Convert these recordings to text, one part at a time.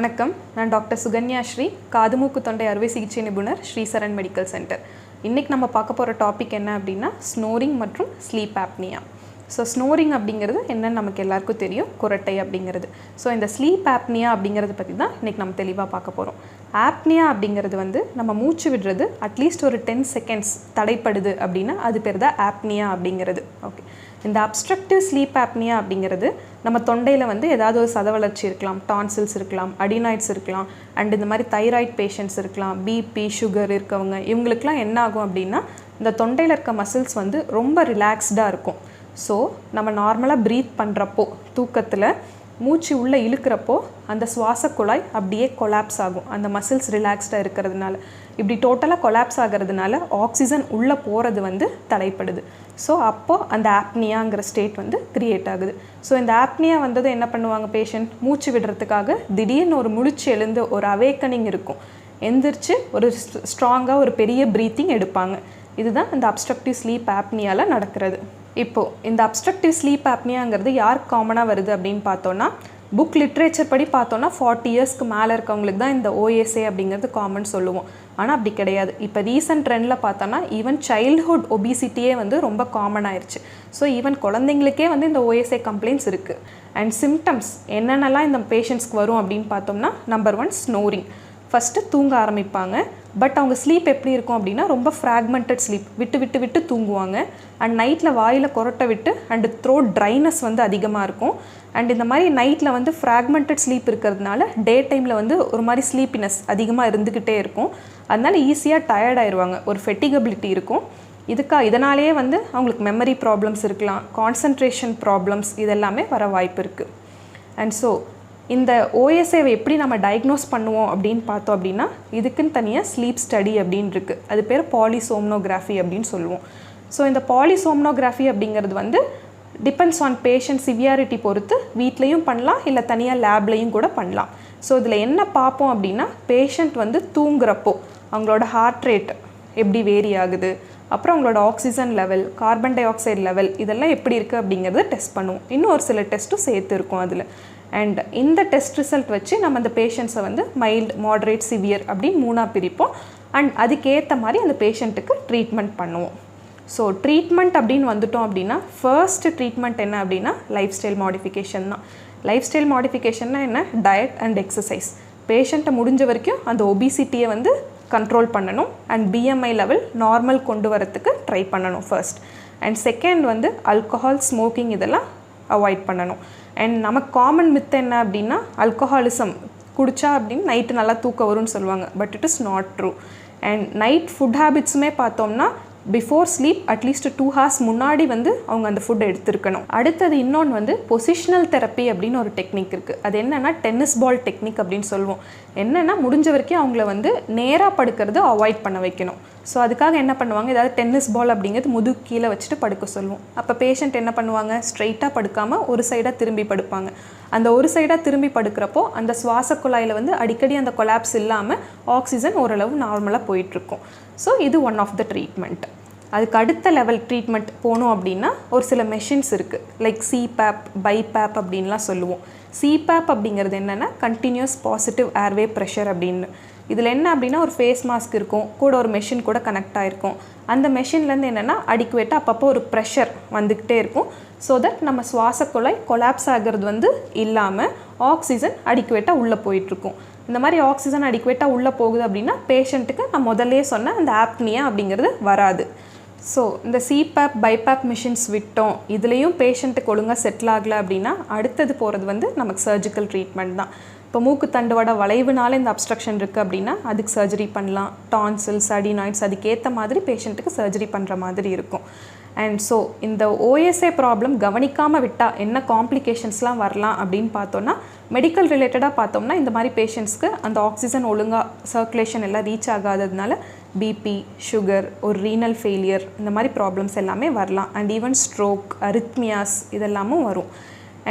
வணக்கம், நான் டாக்டர் சுகன்யா ஸ்ரீ, காது மூக்கு தொண்டை அறுவை சிகிச்சை நிபுணர் ஸ்ரீ சரண் மெடிக்கல் சென்டர். இன்றைக்கி நம்ம பார்க்க போகிற டாபிக் என்ன அப்படின்னா ஸ்னோரிங் மற்றும் ஸ்லீப் ஆப்னியா. ஸோ ஸ்னோரிங் அப்படிங்கிறது என்னன்னு நமக்கு எல்லாருக்கும் தெரியும், குரட்டை அப்படிங்கிறது. ஸோ இந்த ஸ்லீப் ஆப்னியா அப்படிங்கிறத பற்றி தான் இன்றைக்கி நம்ம தெளிவாக பார்க்க போகிறோம். ஆப்னியா அப்படிங்கிறது நம்ம மூச்சு விடுறது அட்லீஸ்ட் ஒரு 10 செகண்ட்ஸ் தடைப்படுது அப்படின்னா அது பேர் தான் ஆப்னியா அப்படிங்கிறது. ஓகே, இந்த அப்ஸ்ட்ரக்டிவ் ஸ்லீப் ஆப்னியா அப்படிங்கிறது நம்ம தொண்டையில் ஏதாவது ஒரு சத வளர்ச்சி இருக்கலாம், டான்சில்ஸ் இருக்கலாம், அடினாய்ட்ஸ் இருக்கலாம், அண்ட் இந்த மாதிரி தைராய்டு பேஷண்ட்ஸ் இருக்கலாம், பிபி சுகர் இருக்கவங்க, இவங்களுக்குலாம் என்ன ஆகும் அப்படின்னா இந்த தொண்டையில் இருக்க மசில்ஸ் ரொம்ப ரிலாக்ஸ்டாக இருக்கும். ஸோ நம்ம நார்மலாக ப்ரீத் பண்ணுறப்போ தூக்கத்தில் மூச்சு உள்ளே இழுக்கிறப்போ அந்த சுவாச குழாய் அப்படியே கொலாப்ஸ் ஆகும், அந்த மசில்ஸ் ரிலாக்ஸ்டாக இருக்கிறதுனால. இப்படி டோட்டலாக கொலாப்ஸ் ஆகிறதுனால ஆக்சிஜன் உள்ளே போகிறது தடைப்படுது. ஸோ அப்போது அந்த ஆப்னியாங்கிற ஸ்டேட் க்ரியேட் ஆகுது. ஸோ இந்த ஆப்னியா என்ன பண்ணுவாங்க, பேஷண்ட் மூச்சு விடுறதுக்காக திடீர்னு ஒரு முழிச்சு எழுந்து ஒரு அவேக்கனிங் இருக்கும், எந்திரிச்சு ஒரு ஸ்ட்ராங்காக ஒரு பெரிய ப்ரீத்திங் எடுப்பாங்க. இதுதான் இந்த அப்ஸ்ட்ரக்டிவ் ஸ்லீப் ஆப்னியாவில் நடக்கிறது. இப்போது இந்த அப்ஸ்ட்ரக்டிவ் ஸ்லீப் ஆப்னியாங்கிறது யாருக்கு காமனாக வருது அப்படின்னு பார்த்தோன்னா, புக் லிட்ரேச்சர் படி பார்த்தோன்னா 40 இயர்ஸ்க்கு மேலே இருக்கவங்களுக்கு தான் இந்த ஓஎஸ்ஏ அப்படிங்கிறது காமன் சொல்லுவோம். ஆனால் அப்படி கிடையாது. இப்போ ரீசன்ட் ட்ரெண்டில் பார்த்தோன்னா ஈவன் சைல்ட்ஹுட் ஒபிசிட்டியே ரொம்ப காமன் ஆயிடுச்சு. ஸோ ஈவன் குழந்தைங்களுக்கே இந்த ஓஎஸ்ஏ கம்ப்ளைண்ட்ஸ் இருக்குது. அண்ட் சிம்டம்ஸ் என்னென்னலாம் இந்த பேஷண்ட்ஸ்க்கு வரும் அப்படின்னு பார்த்தோம்னா, நம்பர் 1 ஸ்னோரிங். ஃபஸ்ட்டு தூங்க ஆரம்பிப்பாங்க. பட் அவங்க ஸ்லீப் எப்படி இருக்கும் அப்படின்னா ரொம்ப ஃப்ராக்மெண்டட் ஸ்லீப், விட்டு விட்டு விட்டு தூங்குவாங்க. அண்ட் நைட்டில் வாயில் கொரட்டை விட்டு அண்டு த்ரோட் ட்ரைனஸ் அதிகமாக இருக்கும். அண்ட் இந்த மாதிரி நைட்டில் ஃப்ராக்மெண்டட் ஸ்லீப் இருக்கிறதுனால டே டைமில் ஒரு மாதிரி ஸ்லீப்பினஸ் அதிகமாக இருந்துக்கிட்டே இருக்கும். அதனால ஈஸியாக டயர்டாயிருவாங்க, ஒரு ஃபெட்டிகபிலிட்டி இருக்கும். இதனாலேயே அவங்களுக்கு மெமரி ப்ராப்ளம்ஸ் இருக்கலாம், கான்சன்ட்ரேஷன் ப்ராப்ளம்ஸ் இதெல்லாமே வர வாய்ப்பு இருக்குது. அண்ட் ஸோ இந்த ஓஎஸ்ஏவை எப்படி நம்ம டயக்னோஸ் பண்ணுவோம் அப்படின்னு பார்த்தோம் அப்படின்னா, இதுக்குன்னு தனியாக ஸ்லீப் ஸ்டடி அப்படின்னு இருக்குது. அது பேர் பாலிசோம்னோகிராஃபி அப்படின்னு சொல்லுவோம். ஸோ இந்த பாலிசோம்னோகிராஃபி அப்படிங்கிறது டிபெண்ட்ஸ் ஆன் பேஷண்ட் சிவியாரிட்டி பொறுத்து வீட்லேயும் பண்ணலாம், இல்லை தனியாக லேப்லேயும் கூட பண்ணலாம். ஸோ இதில் என்ன பார்ப்போம் அப்படின்னா, பேஷண்ட் தூங்குறப்போ அவங்களோட ஹார்ட் ரேட் எப்படி வேரி ஆகுது, அப்புறம் அவங்களோட oxygen level, carbon di oxide level இதெல்லாம் எப்படி இருக்குது அப்படிங்கிறது டெஸ்ட் பண்ணுவோம். இன்னும் ஒரு சில டெஸ்ட்டும் சேர்த்து இருக்கும் அதில். அண்ட் இந்த டெஸ்ட் ரிசல்ட் வச்சு நம்ம அந்த பேஷண்ட்ஸை மைல்டு, மாடரேட், சிவியர் அப்படின்னு 3ஆக பிரிப்போம். அண்ட் அதுக்கேற்ற மாதிரி அந்த பேஷண்ட்டுக்கு ட்ரீட்மெண்ட் பண்ணுவோம். ஸோ ட்ரீட்மெண்ட் அப்படின்னு வந்துட்டோம் அப்படின்னா, ஃபர்ஸ்ட் ட்ரீட்மெண்ட் என்ன அப்படின்னா லைஃப் ஸ்டைல் மாடிஃபிகேஷன் தான். லைஃப் ஸ்டைல் மாடிஃபிகேஷன்னா என்ன, டயட் அண்ட் எக்ஸசைஸ். பேஷண்ட்டை முடிஞ்ச வரைக்கும் அந்த ஒபிசிட்டியை கண்ட்ரோல் பண்ணணும். அண்ட் பிஎம்ஐ லெவல் நார்மல் கொண்டு வரத்துக்கு ட்ரை பண்ணணும் first. And second alcohol, smoking இதெல்லாம் அவாய்ட் பண்ணணும். அண்ட் நமக்கு காமன் மித் என்ன அப்படின்னா, ஆல்கஹாலிசம் குடித்தா அப்படின்னு நைட்டு நல்லா தூக்கம் வரும்னு சொல்லுவாங்க. But it is not true. And night food ஹேபிட்ஸுமே பார்த்தோம்னா பிஃபோர் ஸ்லீப் அட்லீஸ்ட் 2 hours முன்னாடி அவங்க அந்த ஃபுட் எடுத்துருக்கணும். அடுத்தது இன்னொன்று பொசிஷனல் தெரப்பி அப்படின்னு ஒரு டெக்னிக் இருக்குது. அது என்னென்னா டென்னிஸ் பால் டெக்னிக் அப்படின்னு சொல்லுவோம். என்னென்னா முடிஞ்ச வரைக்கும் அவங்கள நேராக படுக்கிறது அவாய்ட் பண்ண வைக்கணும். ஸோ அதுக்காக என்ன பண்ணுவாங்க, ஏதாவது டென்னிஸ் பால் அப்படிங்கிறது முதுகு கீழே வச்சுட்டு படுக்க சொல்லுவோம். அப்போ பேஷண்ட் என்ன பண்ணுவாங்க, ஸ்ட்ரைட்டாக படுக்காமல் ஒரு சைடாக திரும்பி படுப்பாங்க. அந்த ஒரு சைடாக திரும்பி படுக்கிறப்போ அந்த சுவாச குழாயில் அடிக்கடி அந்த கொலாப்ஸ் இல்லாமல் ஆக்சிஜன் ஓரளவு நார்மலாக போயிட்டுருக்கும். ஸோ இது ஒன் ஆஃப் த ட்ரீட்மெண்ட். அதுக்கு அடுத்த லெவல் ட்ரீட்மெண்ட் போகணும் அப்படின்னா ஒரு சில மெஷின்ஸ் இருக்குது, லைக் சிபேப், பைபேப் அப்படின்லாம் சொல்லுவோம். சிபேப் அப்படிங்கிறது என்னென்னா கண்டினியூஸ் பாசிட்டிவ் ஏர்வே ப்ரெஷர் அப்படின்னு. இதில் என்ன அப்படின்னா ஒரு ஃபேஸ் மாஸ்க் இருக்கும், கூட ஒரு மெஷின் கூட கனெக்ட் ஆகிருக்கும். அந்த மெஷின்லேருந்து என்னென்னா அடிக்குவேட்டாக அப்பப்போ ஒரு ப்ரெஷர் வந்துக்கிட்டே இருக்கும். ஸோ தட் நம்ம சுவாச குழாய் கொலாப்ஸ் ஆகிறது இல்லாமல் ஆக்சிஜன் அடிக்குவேட்டாக உள்ளே போயிட்டுருக்கும். இந்த மாதிரி ஆக்சிஜன் அடிக்குவேட்டாக உள்ளே போகுது அப்படின்னா பேஷண்ட்டுக்கு நான் முதல்லே சொன்ன அந்த ஆப்னியா அப்படிங்கிறது வராது. ஸோ இந்த சிபேப், பைபேப் மிஷின்ஸ் விட்டோம், இதுலேயும் பேஷண்ட்டுக்கு ஒழுங்காக செட்டில் ஆகலை அப்படின்னா அடுத்தது போகிறது நமக்கு சர்ஜிக்கல் ட்ரீட்மெண்ட் தான். இப்போ மூக்கு தண்டுவட வளைவுனால இந்த அப்ஸ்ட்ரக்ஷன் இருக்குது அப்படின்னா அதுக்கு சர்ஜரி பண்ணலாம். டான்சில்ஸ், அடினாய்ட்ஸ் அதுக்கேற்ற மாதிரி பேஷண்ட்டுக்கு சர்ஜரி பண்ணுற மாதிரி இருக்கும். அண்ட் ஸோ இந்த ஓஎஸ்ஏ ப்ராப்ளம் கவனிக்காமல் விட்டால் என்ன காம்ப்ளிகேஷன்ஸ்லாம் வரலாம் அப்படின்னு பார்த்தோன்னா, மெடிக்கல் ரிலேட்டடாக பார்த்தோம்னா இந்த மாதிரி பேஷண்ட்ஸ்க்கு அந்த ஆக்சிஜன் ஒழுங்காக சர்க்குலேஷன் எல்லாம் ரீச் ஆகாததுனால பிபி, சுகர், ஒரு ரீனல் ஃபெயிலியர் இந்த மாதிரி ப்ராப்ளம்ஸ் எல்லாமே வரலாம். அண்ட் ஈவன் ஸ்ட்ரோக், அரித்மியாஸ் இதெல்லாமும் வரும்.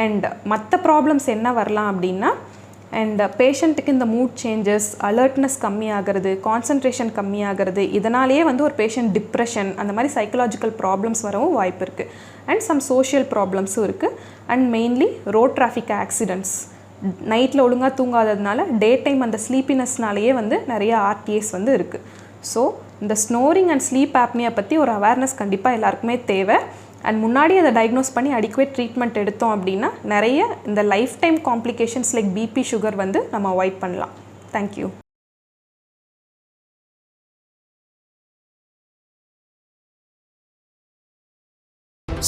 அண்ட் மற்ற ப்ராப்ளம்ஸ் என்ன வரலாம் அப்படின்னா, அண்ட் பேஷண்ட்டுக்கு இந்த மூட் சேஞ்சஸ், அலர்ட்னஸ் கம்மியாகிறது, கான்சன்ட்ரேஷன் கம்மியாகிறது, இதனாலேயே ஒரு பேஷண்ட் டிப்ரெஷன் அந்த மாதிரி சைக்கலாஜிக்கல் ப்ராப்ளம்ஸ் வரவும் வாய்ப்பு இருக்குது. அண்ட் சம் சோஷியல் ப்ராப்ளம்ஸும் இருக்குது. And mainly road traffic accidents, நைட்டில் ஒழுங்காக தூங்காததுனால டே டைம் அந்த ஸ்லீப்பினஸ்னாலேயே வந்து நிறைய ஆர்டிஎஸ் வந்து இருக்குது. ஸோ இந்த ஸ்னோரிங் அண்ட் ஸ்லீப் ஆப்னியா பற்றி ஒரு அவேர்னஸ் கண்டிப்பாக எல்லாருக்குமே தேவை. அண்ட் முன்னாடி அதை டயக்னோஸ் பண்ணி அடிக்குவேட் ட்ரீட்மெண்ட் எடுத்தோம் அப்படின்னா நிறைய இந்த lifetime complications like BP, sugar வந்து நம்ம அவாய்ட் பண்ணலாம். Thank you.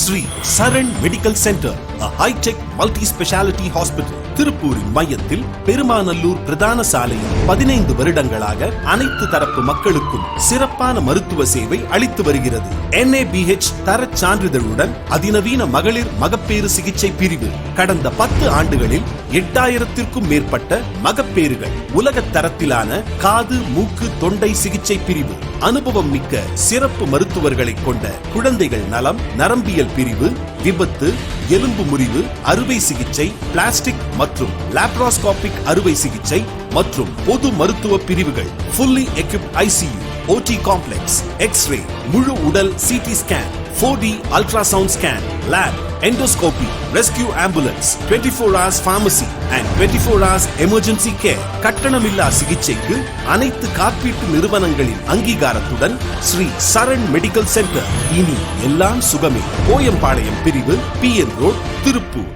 Sree Saran Medical Center, a high-tech multi-speciality hospital. திருப்பூரின் மையத்தில் பெருமாநல்லூர் பிரதான சாலையில் 15 வருடங்களாக அனைத்து தரப்பு மக்களுக்கும் சிறப்பான மருத்துவ சேவை அளித்து வருகிறது. NABH தரச் சான்றிதழுடன் அதிநவீன மகளிர் மகப்பேறு சிகிச்சை பிரிவு. கடந்த 10 ஆண்டுகளில் 8000த்திற்கும் மேற்பட்ட மகப்பேறுகள். உலக தரத்திலான காது, மூக்கு, தொண்டை சிகிச்சை பிரிவு. அனுபவம் மிக்க சிறப்பு மருத்துவர்களை கொண்ட குழந்தைகள் நலம், நரம்பியல் பிரிவு, விபத்து, எலும்பு முறிவு அறுவை சிகிச்சை, பிளாஸ்டிக் மற்றும் லாப்ரோஸ்கோபிக் அறுவை சிகிச்சை மற்றும் பொது மருத்துவ பிரிவுகள். fully equipped ICU, OT complex, X-ray, முழு உடல் CT scan, 4D ultrasound scan, lab, endoscopy, rescue ambulance, 24 hours pharmacy and 24 hours emergency care. கட்டணமில்லா சிகிச்சைக்கு அனைத்து காப்பீட்டு நிறுவனங்களின் அங்கீகாரத்துடன் ஸ்ரீ சரண் மெடிக்கல் சென்டர். இனி எல்லாம் சுகமே. போயம்பாளையம் பிரிவு, P.N.Road, திருப்பூர்.